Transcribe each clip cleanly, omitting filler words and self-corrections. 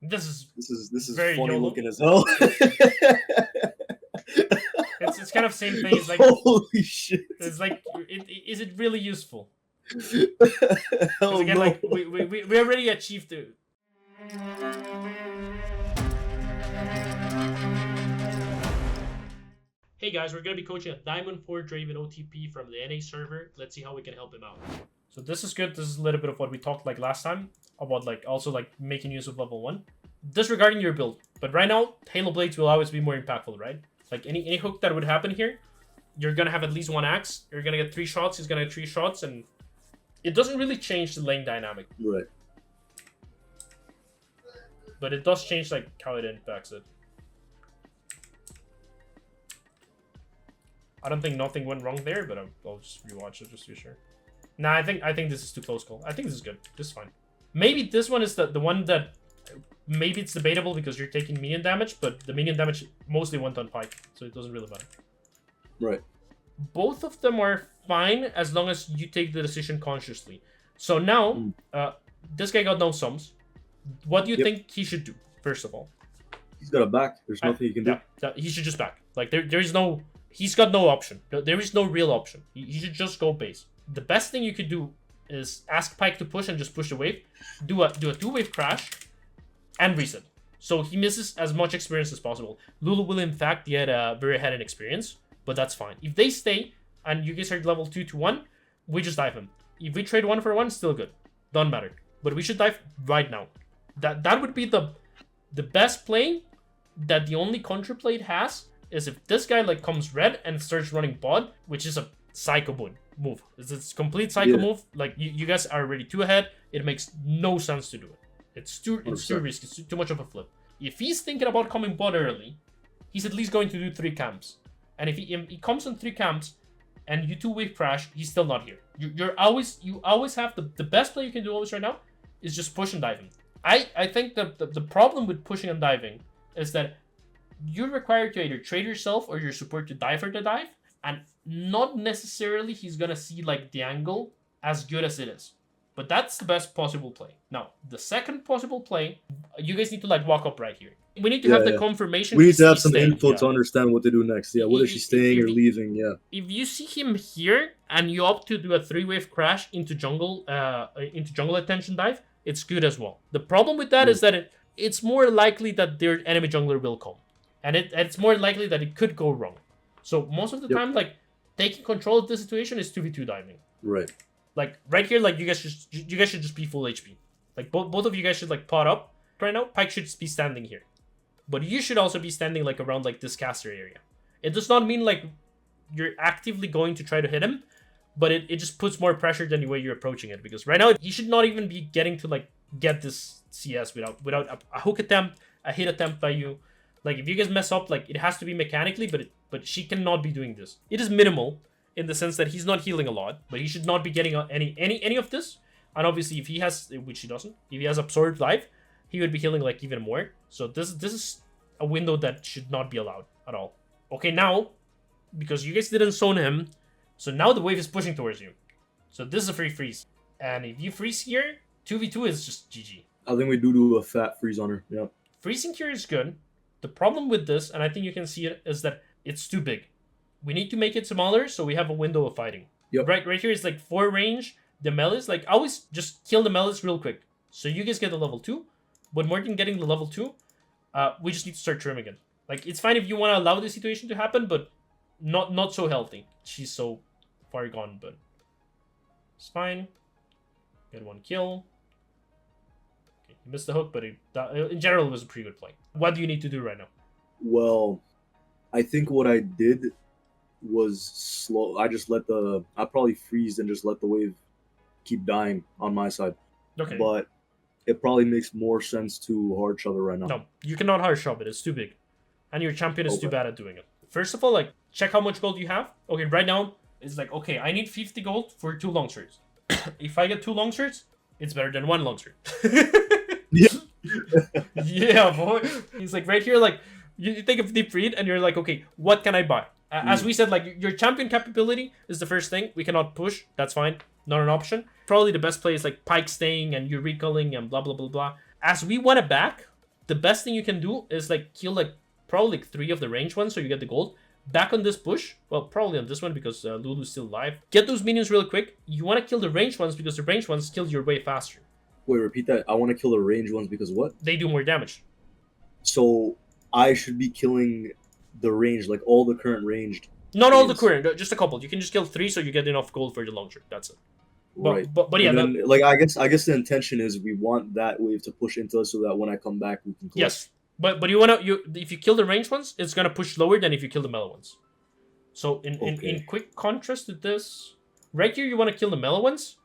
This is very funny YOLO. looking as hell. It's kind of same thing. It's like, holy shit. it's like, is it really useful? Hell Because again, no. like we already achieved the. Hey guys, we're gonna be coaching a Diamond 4 Draven OTP from the NA server. Let's see how we can help him out. So this is good. This is a little bit of what we talked like last time about, like also like making use of level 1. Disregarding your build, but right now Halo Blades will always be more impactful, right? Like any hook that would happen here, you're gonna have at least one axe. You're gonna get 3 shots. He's gonna get 3 shots, and it doesn't really change the lane dynamic. Right. But it does change like how it impacts it. I don't think nothing went wrong there, but I'll just rewatch it just to be sure. Nah, I think this is too close call. I think this is good. This is fine. Maybe this one is the one that maybe it's debatable because you're taking minion damage, but the minion damage mostly went on Pike, so it doesn't really matter. Right. Both of them are fine as long as you take the decision consciously. So now, this guy got no sums. What do you think he should do, first of all? He's got a back. There's nothing he can do. Yeah, he should just back. Like, there is no... He's got no option. There is no real option. He should just go base. The best thing you could do is ask Pike to push and just push the wave. Do a 2-wave crash and reset. So he misses as much experience as possible. Lulu will in fact get very ahead in experience, but that's fine. If they stay and you guys are level 2 to 1, we just dive him. If we trade 1 for 1, still good. Don't matter. But we should dive right now. That would be the best play that the only counter play it has is if this guy like comes red and starts running bot, which is a psycho move. It's complete psycho move. Like you guys are already 2 ahead. It makes no sense to do it. It's too risky. It's too much of a flip. If he's thinking about coming bot early, he's at least going to do 3 camps. And if he comes on 3 camps and you 2-wave crash, he's still not here. You always have the best play you can do always right now is just push and dive him. I think the problem with pushing and diving is that you're required to either trade yourself or your support to dive for the dive, and not necessarily he's gonna see like the angle as good as it is. But that's the best possible play. Now, the second possible play, you guys need to like walk up right here. We need to have the confirmation. We need to have some info to understand what to do next. Yeah, whether she's staying or leaving. Yeah. If you see him here and you opt to do a 3-wave crash into jungle attention dive, it's good as well. The problem with that is that it's more likely that their enemy jungler will come. And it's more likely that it could go wrong. So most of the time, like, taking control of the situation is 2v2 diving. Right. Like, right here, like, you guys should just be full HP. Like, both of you guys should, like, pot up right now. Pike should be standing here. But you should also be standing, like, around, like, this caster area. It does not mean, like, you're actively going to try to hit him, but it just puts more pressure than the way you're approaching it. Because right now, he should not even be getting to, like, get this CS without a hook attempt, a hit attempt by you. Like, if you guys mess up, like, it has to be mechanically, but she cannot be doing this. It is minimal in the sense that he's not healing a lot, but he should not be getting any of this. And obviously, if he has, which he doesn't, if he has absorbed life, he would be healing, like, even more. So this is a window that should not be allowed at all. Okay, now, because you guys didn't zone him, so now the wave is pushing towards you. So this is a free freeze. And if you freeze here, 2v2 is just GG. I think we do a fat freeze on her. Yeah. Freezing here is good. The problem with this, and I think you can see it, is that it's too big. We need to make it smaller so we have a window of fighting. Yep. Right here is like 4 range. The melees, like, always just kill the melees real quick. So you guys get the level 2. But more than getting the level 2, we just need to start trimming it. Like, it's fine if you want to allow the situation to happen, but not so healthy. She's so far gone, but it's fine. Get 1 kill. You missed the hook, but in general, it was a pretty good play. What do you need to do right now? Well, I think what I did was slow. I probably freezed and just let the wave keep dying on my side. Okay. But it probably makes more sense to hard shove it right now. No, you cannot hard shove it. It's too big. And your champion is too bad at doing it. First of all, like, check how much gold you have. Okay, right now, it's like, okay, I need 50 gold for 2 long swords. If I get 2 long swords, it's better than 1 long sword. Yeah. Yeah, boy. He's like right here, like you think of deep read and you're like, okay, what can I buy? As we said, like your champion capability is the first thing. We cannot push. That's fine. Not an option. Probably the best play is like Pike staying and you recalling and blah, blah, blah, blah. As we want it back, the best thing you can do is like kill like probably like 3 of the range ones so you get the gold. Back on this push, well, probably on this one because Lulu's still alive. Get those minions real quick. You want to kill the ranged ones because the ranged ones kill your way faster. Wait, repeat that. I want to kill the ranged ones because what? They do more damage. So I should be killing the range, like all the current ranged. Not all the current, just a couple. You can just kill 3 so you get enough gold for the long trick. That's it. Right. But yeah, then, like I guess the intention is we want that wave to push into us so that when I come back we can collect. Yes. But if you kill the ranged ones, it's gonna push lower than if you kill the mellow ones. So in quick contrast to this, right here you want to kill the mellow ones,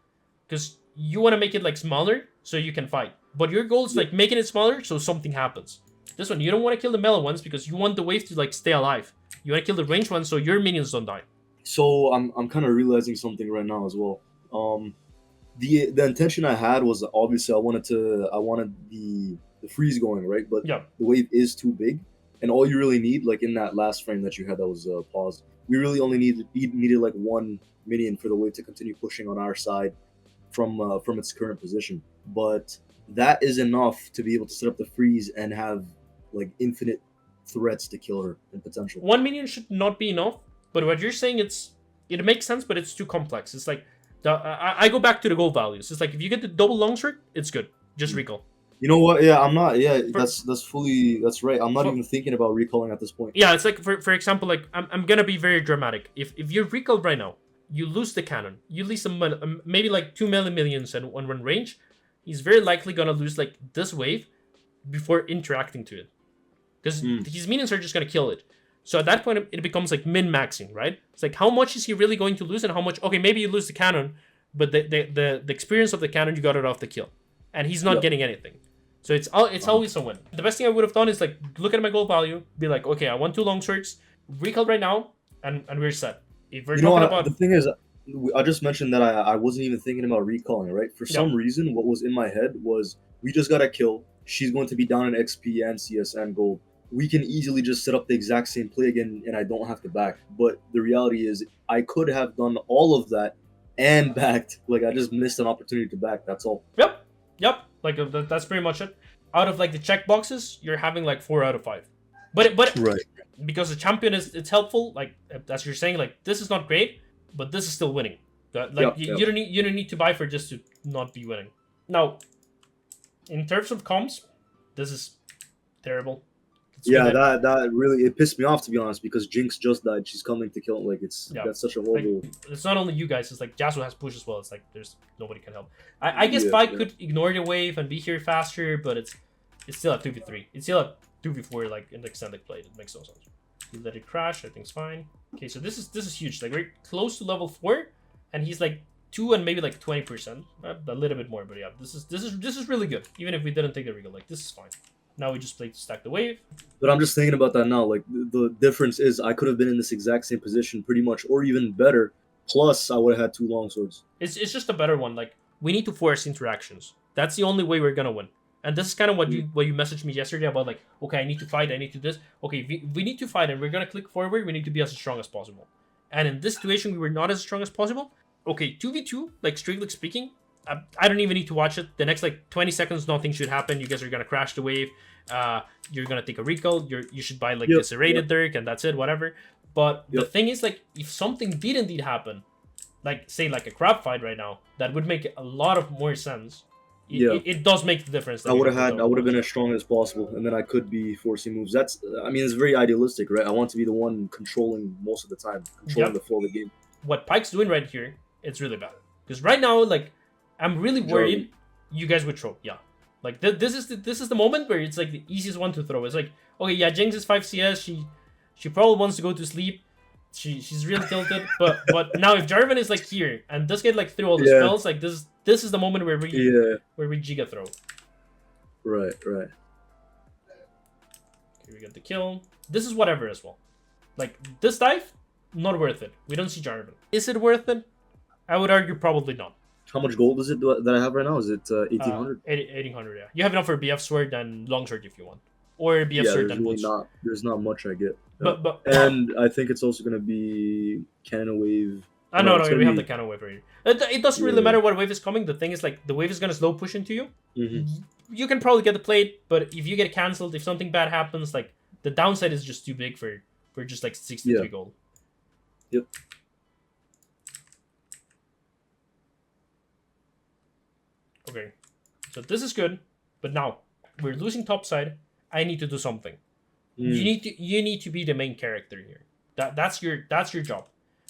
because you want to make it like smaller so you can fight. But your goal is like making it smaller so something happens. This one you don't want to kill the mellow ones because you want the wave to like stay alive. You want to kill the ranged ones so your minions don't die. So I'm kind of realizing something right now as well. The intention I had was obviously I wanted the freeze going, right? But yeah, the wave is too big, and all you really need, like in that last frame that you had that was paused, we really only needed like 1 minion for the wave to continue pushing on our side from its current position. But that is enough to be able to set up the freeze and have like infinite threats to kill her in potential. 1 minion should not be enough, but what you're saying, it makes sense, but it's too complex. It's like I go back to the goal values. It's like if you get the double longsword, it's good. Just recall. You know what? Yeah, I'm not. Yeah, that's right. I'm not even thinking about recalling at this point. Yeah, it's like for example, like I'm gonna be very dramatic. If you recall right now, you lose the cannon. You lose some maybe like 2 minions and 1 range. He's very likely gonna lose like this wave before interacting to it, because his minions are just gonna kill it. So at that point, it becomes like min-maxing, right? It's like how much is he really going to lose, and how much? Okay, maybe you lose the cannon, but the experience of the cannon, you got it off the kill, and he's not getting anything. So it's always a win. The best thing I would have done is like look at my goal value, be like, okay, I want 2 longswords, recall right now, and we're set. If we're talking about the thing is, I just mentioned that I wasn't even thinking about recalling, right? For some reason, what was in my head was we just got a kill. She's going to be down in XP and CS and gold. We can easily just set up the exact same play again, and I don't have to back. But the reality is, I could have done all of that and backed. Like I just missed an opportunity to back. That's all. Yep. Like that's pretty much it. Out of like the check boxes, you're having like 4 out of 5. But right, because the champion it's helpful. Like as you're saying, like this is not great, but this is still winning. You don't need to buy for just to not be winning. Now, in terms of comms, this is terrible. That really it pissed me off, to be honest, because Jinx just died. She's coming to kill. Like that's such a horrible. Like, it's not only you guys. It's like Yasuo has push as well. It's like there's nobody can help. I guess Vi could ignore the wave and be here faster, but it's still a 2v3. It's still a 2v4 like in the extended play. It makes no sense. You let it crash. I think it's fine. Okay, so this is huge. Like we're close to level 4, and he's like 2 and maybe like 20%, a little bit more. But yeah, this is really good. Even if we didn't take the recall, like this is fine. Now we just play to stack the wave. But I'm just thinking about that now. Like the difference is I could have been in this exact same position pretty much, or even better. Plus, I would have had 2 longswords. It's just a better one. Like we need to force interactions. That's the only way we're gonna win. And this is kind of what you messaged me yesterday about. Like, okay, I need to fight. I need to this. Okay, we need to fight, and we're gonna click forward. We need to be as strong as possible. And in this situation, we were not as strong as possible. Okay, 2v2, like strictly speaking, I don't even need to watch it. The next like 20 seconds, nothing should happen. You guys are gonna crash the wave. You're gonna take a recall. You should buy like this serrated Dirk, and that's it. Whatever. But the thing is, like, if something did indeed happen, like say like a crab fight right now, that would make a lot of more sense. It does make the difference. I would have been as strong as possible, and then I could be forcing moves. It's very idealistic, right? I want to be the one controlling most of the time, controlling the flow of the game. What Pyke's doing right here, it's really bad. Because right now, like, I'm really worried you guys would throw. Yeah. Like, this is the moment where it's, like, the easiest one to throw. It's like, okay, yeah, Jinx is 5 CS. She probably wants to go to sleep. She's really tilted. But now if Draven is, like, here, and this guy, like, threw all the spells, like, this is the moment where we Giga throw. Right. Okay, we get the kill. This is whatever as well. Like, this dive, not worth it. We don't see Draven. Is it worth it? I would argue probably not. How much gold is it that I have right now? Is it 1800? 1800, yeah. You have enough for BF sword and long sword if you want, or BF sword and there's not much I get. But and I think it's also gonna be cannon wave No, it's no, gonna we have be- the cannon wave right here. It doesn't really matter what wave is coming. The thing is, like, the wave is gonna slow push into you. You can probably get the plate, but if you get cancelled, if something bad happens, like, the downside is just too big for just like 63 gold. Yep. Okay, so this is good, but now we're losing topside. I need to do something. You need to be the main character here. That's your job.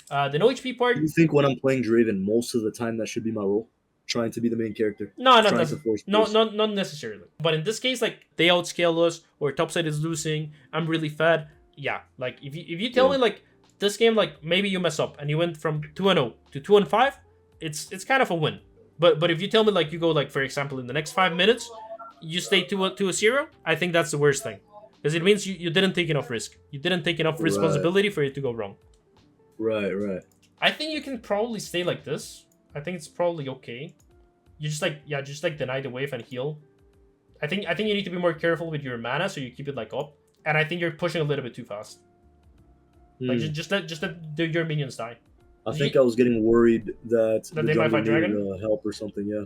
The no HP part. You think when I'm playing Draven, most of the time that should be my role, trying to be the main character? No, not necessarily. But in this case, like, they outscale us or topside is losing. I'm really fed. Yeah, like if you tell me like this game, like maybe you mess up and you went from 2-0 to 2-5, it's kind of a win. But if you tell me like you go like, for example, in the next 5 minutes, you stay 2-0, I think that's the worst thing. Because it means you didn't take enough risk. You didn't take enough responsibility for it to go wrong. Right. I think you can probably stay like this. I think it's probably okay. You just like deny the wave and heal. I think you need to be more careful with your mana so you keep it like up. And I think you're pushing a little bit too fast. Like just let your minions die. I think I was getting worried that they might find dragon help or something. Yeah.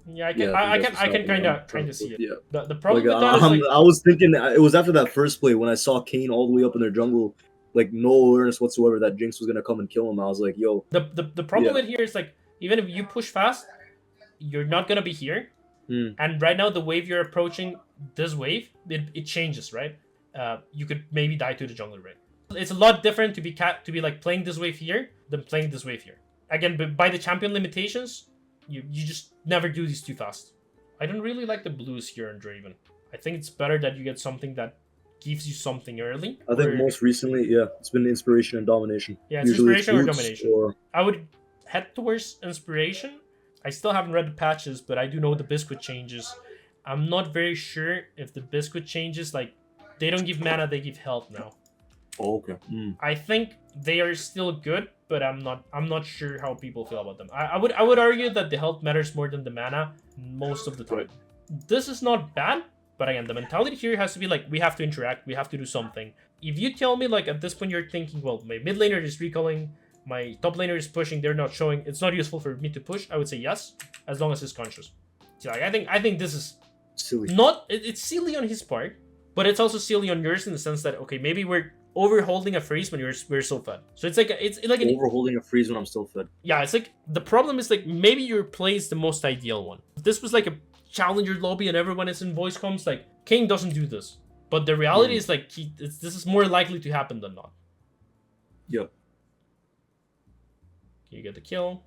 Yeah, I can kind of see it. Yeah. The problem with that is like, I was thinking it was after that first play when I saw Kane all the way up in their jungle, like no awareness whatsoever that Jinx was gonna come and kill him. I was like, yo. The problem with here is like, even if you push fast, you're not gonna be here. And right now the wave you're approaching, this wave, it changes, right? You could maybe die to the jungle, right? It's a lot different to be like playing this wave here than playing this wave here. Again, but by the champion limitations, you just never do these too fast. I don't really like the blues here on Draven. I think it's better that you get something that gives you something early. I think most recently, it's been inspiration and domination. Yeah, it's usually inspiration or domination. I would head towards inspiration. I still haven't read the patches, but I do know the biscuit changes. I'm not very sure if the biscuit changes, like, they don't give mana, they give health now. Oh, okay. I think they are still good, but I'm not sure how people feel about them. I would argue that the health matters more than the mana most of the time. This is not bad, but again, the mentality here has to be like, we have to interact, we have to do something. If you tell me like at this point you're thinking, well, my mid laner is recalling, my top laner is pushing, they're not showing, it's not useful for me to push, I would say yes, as long as he's conscious. So like, I think this is silly. It's silly on his part, but it's also silly on yours in the sense that, okay, maybe we're overholding a freeze when we're still fed. So it's like an overholding a freeze when I'm still fed. Yeah, it's like the problem is like maybe your play is the most ideal one. If this was like a challenger lobby and everyone is in voice comms, like King doesn't do this. But the reality is like this is more likely to happen than not. Yep. You get the kill.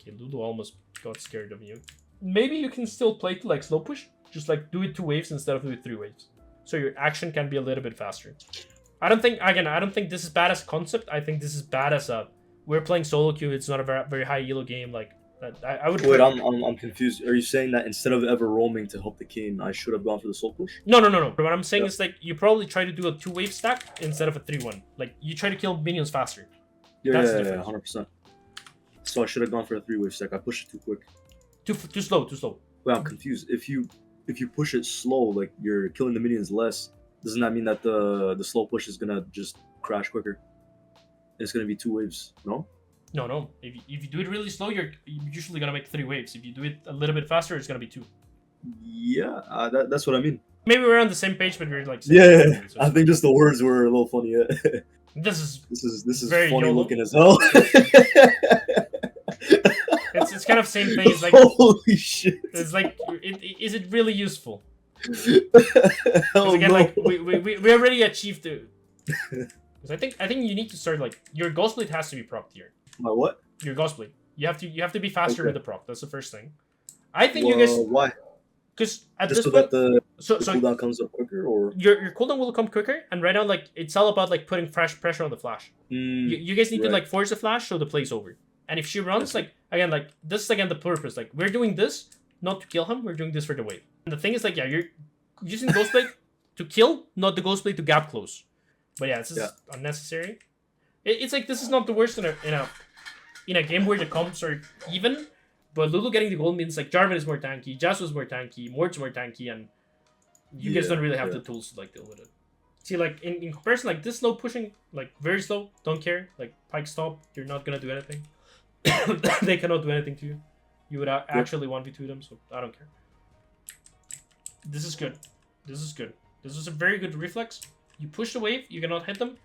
Okay, Lulu almost got scared of you. Maybe you can still play to like slow push. Just like do it 2 waves instead of do it 3 waves. So your action can be a little bit faster. I don't think this is bad as a concept. I think this is bad as a, we're playing solo queue. It's not a very high elo game. Like I would. Wait, I'm confused. Are you saying that instead of ever roaming to help the Kane, I should have gone for the soul push? No. What I'm saying is like you probably try to do a 2-wave stack instead of a 3-1. Like you try to kill minions faster. Yeah, 100%. So I should have gone for a 3-wave stack. I pushed it too quick. Too slow. Wait, I'm confused. If you push it slow, like you're killing the minions less, doesn't that mean that the slow push is gonna just crash quicker? It's gonna be 2 waves, no? No. If you do it really slow, you're usually gonna make 3 waves. If you do it a little bit faster, it's gonna be 2. Yeah, that's what I mean. Maybe we're on the same page, but we're like. Yeah, I think just the words were a little funny. This is very funny YOLO. looking as hell. It's kind of same thing. It's like, holy shit. It's like, is it really useful? Hell again, no. like we already achieved it. Because I think you need to start like your ghost blade has to be procced here. My what? Your ghost blade. You have to be faster with the proc. That's the first thing. I think you guys. Why? Because at Just this so point, that the so cooldown comes up quicker, or your cooldown will come quicker. And right now, like it's all about like putting fresh pressure on the flash. You guys need to like force the flash so the play's over. And if she runs, like again, like this is again the purpose. Like we're doing this not to kill him. We're doing this for the wave. And the thing is, like, yeah, you're using ghost blade to kill, not the ghost blade to gap close. But yeah, this is unnecessary. It's like this is not the worst in a game where the comps are even, But Lulu getting the gold means like Jarvan is more tanky, Jazz was more tanky, Mort's more tanky, and you guys don't really have the tools to like deal with it. See, like in comparison, like this slow pushing, like very slow, don't care. Like Pike stop, you're not gonna do anything. They cannot do anything to you. You would actually 1v2 them, so I don't care. This is good. This is good. This is a very good reflex. You push the wave, you cannot hit them.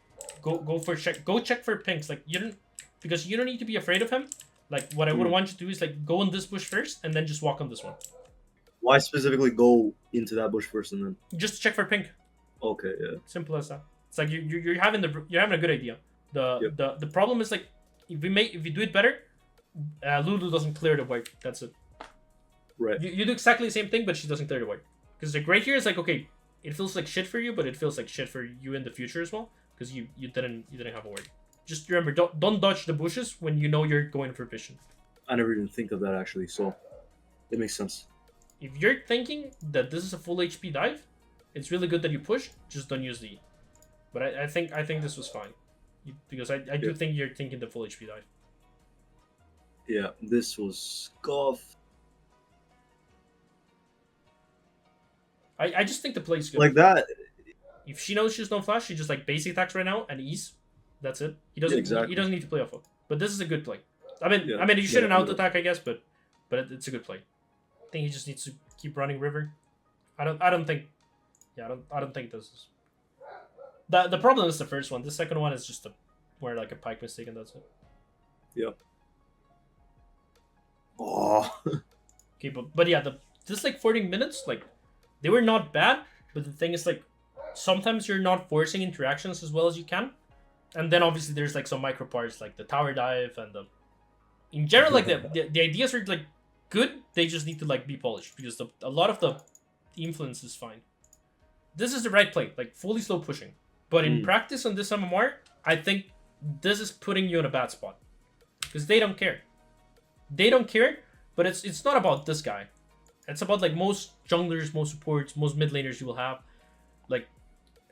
Go for check. Go check for pinks. Like you don't, because you don't need to be afraid of him. Like what I would want you to do is like go on this bush first and then just walk on this one. Why specifically go into that bush first and then? Just check for pink. Okay, yeah. Simple as that. It's like you're having a good idea. The problem is like if you do it better, Lulu doesn't clear the white. That's it. Right. You do exactly the same thing, but she doesn't clear the white. Because like right here is like okay, it feels like shit for you, but it feels like shit for you in the future as well. Because you didn't have a word. Just remember, don't dodge the bushes when you know you're going for vision. I never even think of that actually, so it makes sense. If you're thinking that this is a full HP dive, it's really good that you push. Just don't use the E. But I think this was fine, because I do think you're thinking the full HP dive. Yeah, this was scuffed. I just think the play's good. Like that. If she knows she's no flash, she just like basic attacks right now and ease. That's it. He doesn't he doesn't need to play off of. But this is a good play. I mean you shouldn't out attack, I guess, but it's a good play. I think he just needs to keep running river. I don't think this is. The problem is the first one. The second one is just more like a pike mistake and that's it. Yeah. Oh. Okay, but yeah, this like 40 minutes, like they were not bad, but the thing is like sometimes you're not forcing interactions as well as you can. And then obviously there's like some micro parts like the tower dive and in general like the ideas are like good, they just need to like be polished because a lot of the influence is fine. This is the right play, like fully slow pushing. But in practice on this MMR, I think this is putting you in a bad spot. Because they don't care. They don't care, but it's not about this guy. It's about like most junglers, most supports, most mid laners you will have. Like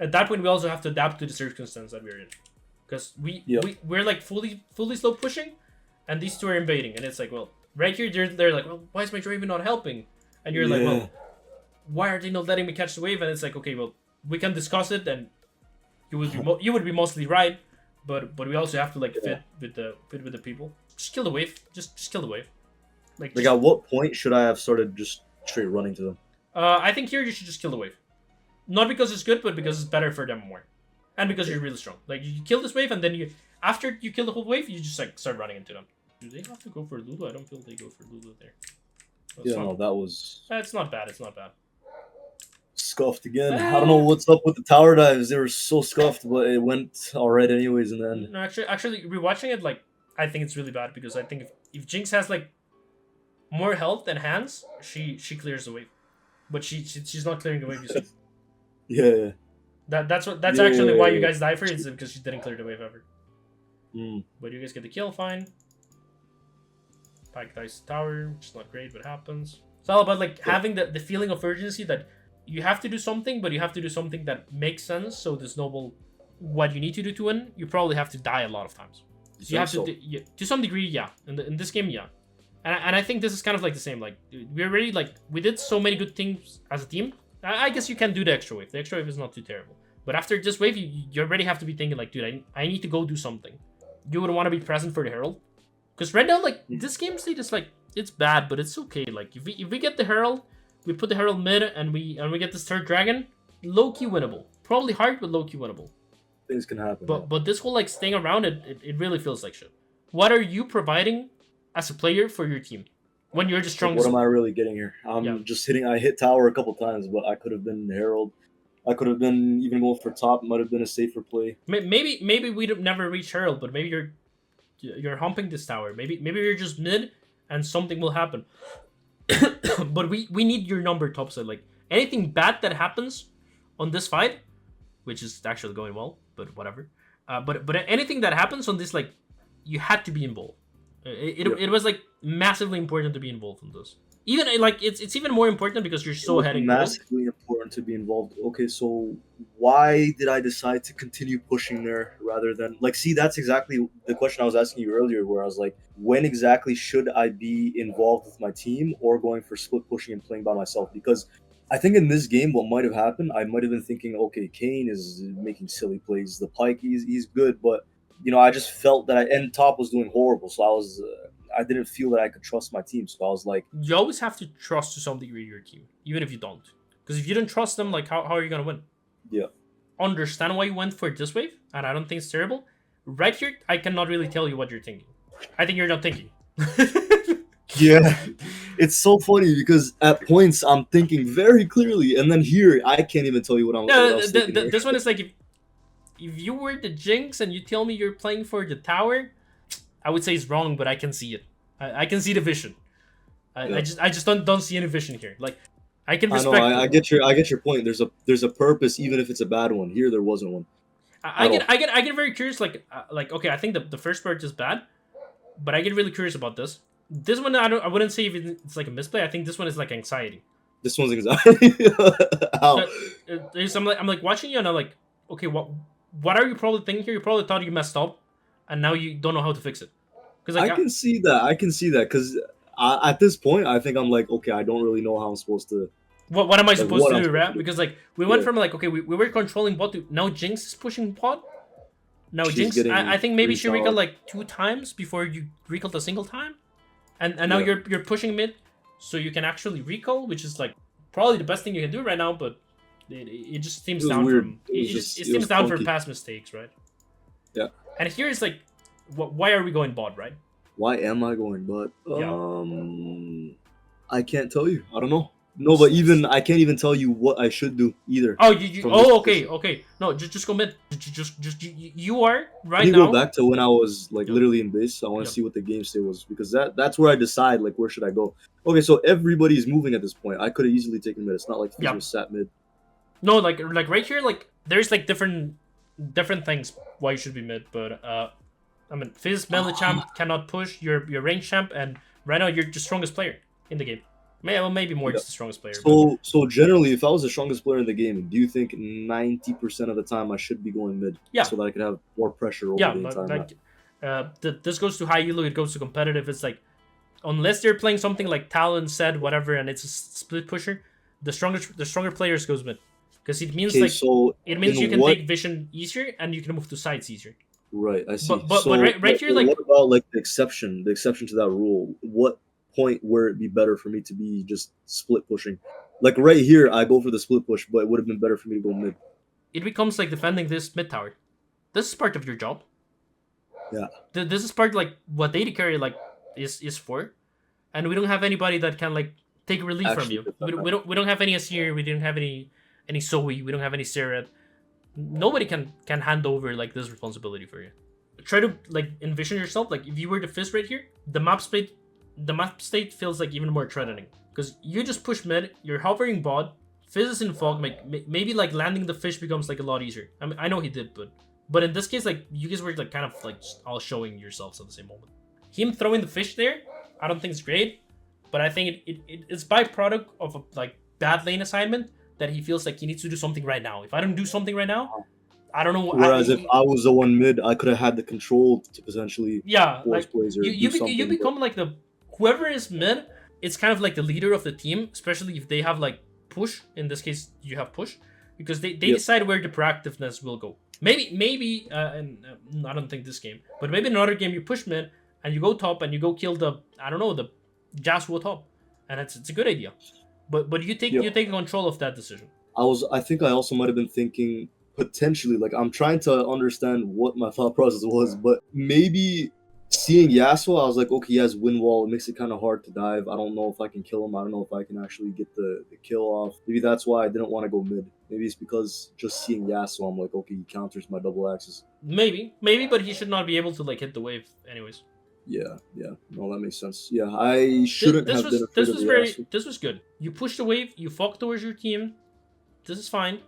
at that point we also have to adapt to the circumstance that we're in. Because we're like fully slow pushing, and these two are invading, and it's like, well, right here they're like, well, why is my Draven not helping? And you're like, well, why are they not letting me catch the wave? And it's like, okay, well, we can discuss it, and you would be mostly right, but we also have to like fit with the people. Just kill the wave. Just kill the wave. Like at what point should I have started just straight running to them? I think here you should just kill the wave, not because it's good, but because it's better for them more. And because you're really strong. Like, you kill this wave, and then after you kill the whole wave, you just, like, start running into them. Do they have to go for Lulu? I don't feel they go for Lulu there. No, that was... It's not bad, it's not bad. Scuffed again. I don't know what's up with the tower dives. They were so scuffed, but it went alright anyways in the end. No, actually, rewatching it, like, I think it's really bad, because I think if Jinx has, like, more health than hands, she clears the wave. But she's not clearing the wave, you see. Yeah. That's actually why you guys die for it, is because she didn't clear the wave ever. But you guys get the kill, fine. Pike dies to tower, which is not great, but happens. It's all about like having the feeling of urgency that you have to do something, but you have to do something that makes sense. So the snowball, what you need to do to win, you probably have to die a lot of times. So you have to some degree, yeah. In this game, yeah. And I think this is kind of like the same. Like we already we did so many good things as a team. I guess you can do the extra wave. The extra wave is not too terrible. But after this wave, you already have to be thinking like, dude, I need to go do something. You would want to be present for the Herald. Because right now, like, this game state is like, it's bad, but it's okay. Like, if we get the Herald, we put the Herald mid, and we get this third dragon, low-key winnable. Probably hard, but low-key winnable. Things can happen. But this whole, like, staying around, it really feels like shit. What are you providing as a player for your team? When you're the strongest... What am I really getting here? I'm just hitting... I hit tower a couple times, but I could have been Herald. I could have been even going for top. Might have been a safer play. Maybe we'd never reach Herald, but maybe you're humping this tower. Maybe you're just mid, and something will happen. But we need your number topside. Like anything bad that happens on this fight, which is actually going well, but whatever. But anything that happens on this, like, you had to be involved. It was like massively important to be involved in this. Even like it's even more important because you're It so was ahead in gold. massively important to be involved. Okay, so why did I decide to continue pushing there rather than like? See, that's exactly the question I was asking you earlier, where I was like, when exactly should I be involved with my team or going for split pushing and playing by myself? Because I think in this game, what might have happened, I might have been thinking, okay, Kane is making silly plays. The Pike, he's good, but I just felt that and top was doing horrible, so I didn't feel that I could trust my team. So I was like, You always have to trust to some degree your team, even if you don't. Because if you don't trust them, like how are you gonna win? yeah. Understand why you went for this wave, and I don't think it's terrible. Right here, I cannot really tell you what you're thinking. I think you're not thinking. Yeah, it's so funny because at points I'm thinking very clearly, and then here I can't even tell you what I No, was thinking. Here. this one is like if you were the Jinx and you tell me you're playing for the tower, I would say it's wrong, but I can see it. I can see the vision. Yeah. I just don't see any vision here. Like I can I respect. know. I get your point. There's a purpose, even if it's a bad one. Here, there wasn't one. I get very curious. Like okay, I think the first part is bad, but I get really curious about this. This one I wouldn't say if it's like a misplay. I think this one is like anxiety. This one's anxiety. How? I'm like watching you and I'm like, okay, what are you probably thinking here? You probably thought you messed up, and now you don't know how to fix it. Because I can see that. I can see that. Because at this point, I think I'm like, okay, I don't really know how I'm supposed to. What am I supposed to do, right? Because like we went from like okay, we were controlling bot to now Jinx is pushing bot. Now Jinx, I think maybe she recalled like 2 times before you recalled a single time, and now you're pushing mid, so you can actually recall, which is like probably the best thing you can do right now. But it just stems down from it stems down from past mistakes, right? Yeah. And here is like, why are we going bot, right? Why am I going bot? Yeah. I can't tell you. I don't know. No, but even I can't even tell you what I should do either. Oh, okay. No, just go mid. You are right now. Can you go back to when I was like literally in base? I want to see what the game state was because that's where I decide like where should I go. Okay, so everybody's moving at this point. I could have easily taken mid. It's not like Fizz was sat mid. No, like right here, like there's like different things why you should be mid, but I mean Fizz melee champ cannot push. You're range champ, and right now you're the strongest player in the game. Maybe more just the strongest player. So generally, if I was the strongest player in the game, do you think 90% of the time I should be going mid? Yeah. So that I could have more pressure over the entire map. This goes to high elo, it goes to competitive. It's like, unless they're playing something like Talon, Zed, whatever, and it's a split pusher, the stronger players goes mid. Because it means it means you can take vision easier and you can move to sides easier. Right, I see. But right here, like, what about like the exception to that rule? What point where it'd be better for me to be just split pushing? Like right here, I go for the split push, but it would have been better for me to go mid. It becomes like defending this mid tower. This is part of your job. Yeah. This is part like what AD carry like is for, and we don't have anybody that can like take relief from you. We don't have any Asir. We didn't have any Zoe. We don't have any Seret. Nobody can hand over like this responsibility for you. Try to like envision yourself like if you were the Fizz right here, the map state feels like even more threatening because you just push mid, you're hovering bot, Fizz is in fog, maybe like landing the fish becomes like a lot easier. I mean I know he did, but in this case like you guys were like kind of like all showing yourselves at the same moment. Him throwing the fish there, I don't think it's great, but I think it's byproduct of a like bad lane assignment that he feels like he needs to do something right now. If I don't do something right now, I don't know. Whereas if I was the one mid, I could have had the control to potentially force plays or you become like the whoever is mid. It's kind of like the leader of the team, especially if they have like push. In this case, you have push because they decide where the proactiveness will go. Maybe and I don't think this game, but maybe another game you push mid and you go top and you go kill the Yasuo top, and it's a good idea. But you take control of that decision. I think I also might have been thinking potentially like I'm trying to understand what my thought process was, but maybe seeing Yasuo, I was like, okay, he has wind wall. It makes it kind of hard to dive. I don't know if I can kill him. I don't know if I can actually get the kill off. Maybe that's why I didn't want to go mid. Maybe it's because just seeing Yasuo, I'm like, okay, he counters my double axis. Maybe, but he should not be able to like hit the wave anyways. Yeah. No, that makes sense. Yeah, I shouldn't have been afraid of the Yasuo. This was good. You push the wave. You fog towards your team. This is fine.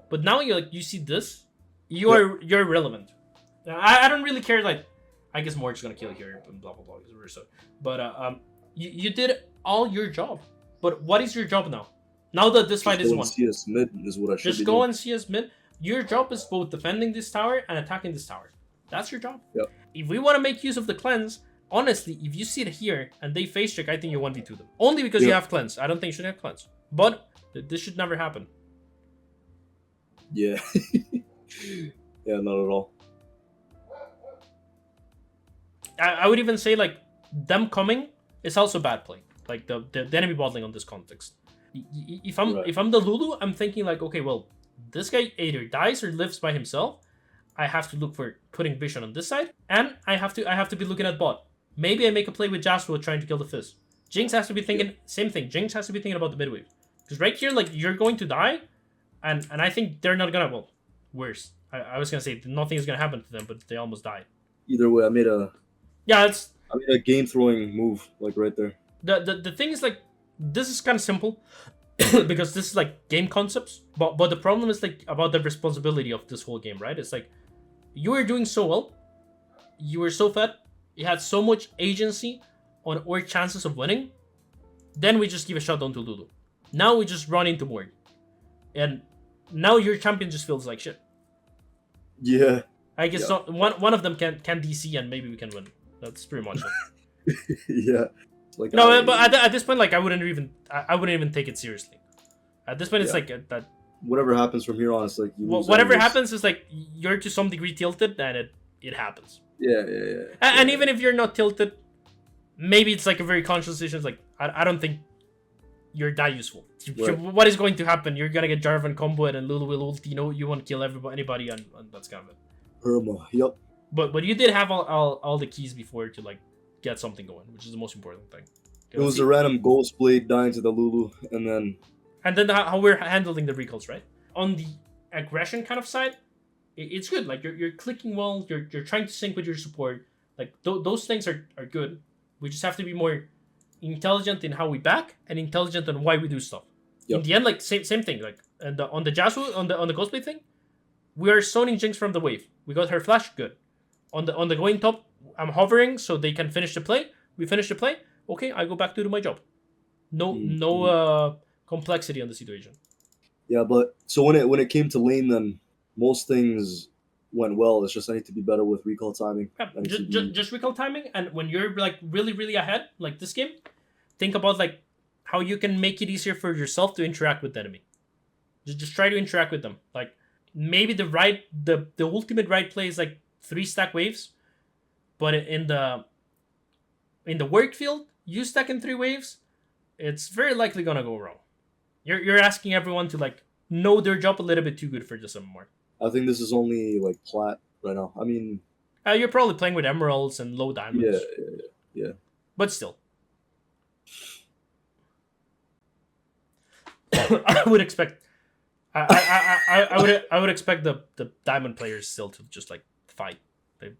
But now you see this, you're irrelevant. I don't really care. Like, I guess Morg's gonna kill here and blah blah blah. But You did all your job. But what is your job now? Now that this fight is won. CS mid is what I should Just be go doing. and CS mid. Your job is both defending this tower and attacking this tower. That's your job. Yep. If we want to make use of the cleanse, honestly, if you sit here and they face check, I think you 1v2 them. Only because you have cleanse. I don't think you should have cleanse. But this should never happen. Yeah. Yeah, not at all. I would even say, like, them coming is also bad play. Like, the enemy bottling on this context. If I'm the Lulu, I'm thinking, like, okay, well, this guy either dies or lives by himself. I have to look for putting vision on this side, and I have to be looking at bot. Maybe I make a play with Jasper trying to kill the Fizz. Jinx has to be thinking same thing. Jinx has to be thinking about the mid wave, because right here, like, you're going to die, and I think they're not gonna. Well, worse. I was gonna say nothing is gonna happen to them, but they almost died. Either way, I made a game throwing move, like, right there. The thing is, like, this is kind of simple. Because this is like game concepts, but the problem is, like, about the responsibility of this whole game, right? It's like, you were doing so well, you were so fed, you had so much agency on our chances of winning, then we just give a shutdown to Lulu. Now we just run into Morg, and now your champion just feels like shit. Yeah. I guess one of them can DC, and maybe we can win. That's pretty much it. Yeah. Like, no, but at this point, like, I wouldn't even take it seriously. At this point, it's like that. Whatever happens from here on, it's like whatever happens is like you're to some degree tilted, and it happens. Yeah. And even if you're not tilted, maybe it's like a very conscious decision. It's like, I don't think you're that useful. Right. What is going to happen? You're gonna get Jarvan combo and Lulu will ult. You know, you won't kill anybody, and that's kind of it. Irma. Yep. But you did have all the keys before to, like, get something going, which is the most important thing. It was a random Ghost Blade dying to the Lulu, and then how we're handling the recalls, right? On the aggression kind of side, it's good. Like, you're clicking well, you're trying to sync with your support. Like, those things are good. We just have to be more intelligent in how we back and intelligent on why we do stuff. Yep. In the end, like, same thing. Like, and on the Jasu, on the Ghost Blade thing, we are zoning Jinx from the wave. We got her flash, good. On the going top, I'm hovering so they can finish the play. We finish the play. Okay, I go back to do my job. No complexity on the situation. Yeah, but so when it came to lane, then most things went well. It's just I need to be better with recall timing. Yeah, just recall timing, and when you're, like, really ahead, like this game, think about, like, how you can make it easier for yourself to interact with the enemy. Just try to interact with them. Like, maybe the ultimate right play is like 3 stack waves. But in the work field, you stack in 3 waves, it's very likely gonna go wrong. You're asking everyone to, like, know their job a little bit too good for just some more. I think this is only, like, plat right now. I mean, you're probably playing with emeralds and low diamonds. Yeah. But still, I would expect. I would expect the diamond players still to just, like, fight.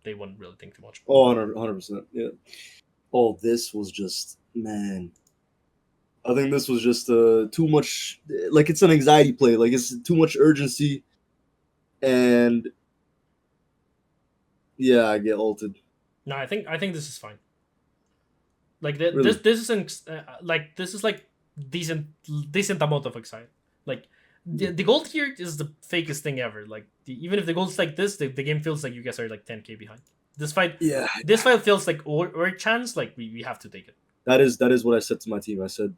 They wouldn't really think too much. Oh, 100%. Yeah. Oh, this was just, man. I think this was just too much. Like, it's an anxiety play. Like, it's too much urgency. And yeah, I get ulted. No, I think this is fine. Like, this isn't this is like decent amount of excitement. Like, the gold here is the fakest thing ever. Like, even if the gold's like this, the game feels like you guys are like 10k behind. This fight feels like our chance. Like, we have to take it. That is what I said to my team. I said,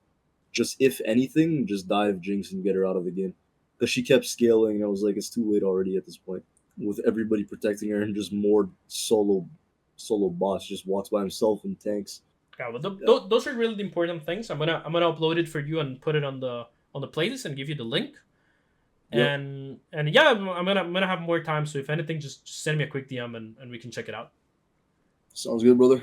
just if anything, just dive Jinx and get her out of the game, because she kept scaling, and I was like, it's too late already at this point. With everybody protecting her and just more solo boss just walks by himself and tanks. Yeah, but those are really the important things. I'm gonna upload it for you and put it on the playlist and give you the link. Yep. And yeah, I'm gonna have more time. So if anything, just send me a quick DM and we can check it out. Sounds good, brother.